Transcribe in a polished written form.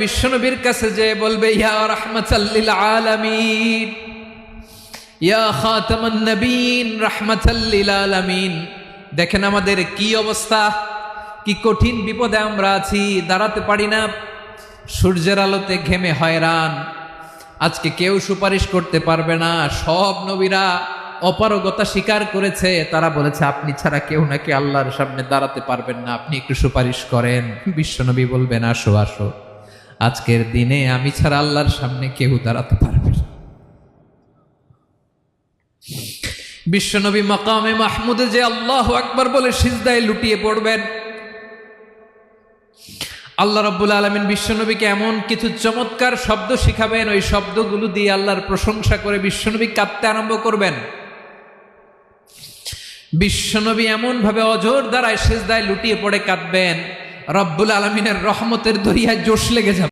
বিশ্বনবীর কাছে যে বলবে ইয়া রাহমাতাল লিল আলামিন, ইয়া খাতামান নবীন রাহমাতাল লিল আলামিন। দেখেন আমাদের কি অবস্থা, কি কঠিন বিপদে আমরা আছি, দাঁড়াতে পারি না, সূর্যের আলোতে ঘেমে হয়রান। আজকে কেউ সুপারিশ করতে পারবে না। সব নবীরা অপারগতা স্বীকার করেছে, তারা বলেছে আপনি ছাড়া কেউ নাকি আল্লাহর সামনে দাঁড়াতে পারবেন না, আপনি একটু সুপারিশ করেন। বিশ্বনবী বলবেন আসো আসো, আজকের দিনে আমি ছাড়া আল্লাহর সামনে কেউ দাঁড়াতে পারবে না। বিশ্বনবী মাকামে মাহমুদে যে আল্লাহু আকবার বলে সিজদায় লুটিয়ে পড়বেন, আল্লাহ রাব্বুল আলামিন বিশ্বনবীকে এমন কিছু চমৎকার শব্দ শিখাবেন, ওই শব্দগুলো দিয়ে আল্লাহর প্রশংসা করে বিশ্বনবী কাঁদতে আরম্ভ করবেন। বিশ্বনবী এমন ভাবে অজর দ্বারায় সিজদায় লুটিয়ে পড়ে কাঁদবেন, রব্বুল আলামিনের রহমতের দরিয়ায় জোশ লেগে যাবে।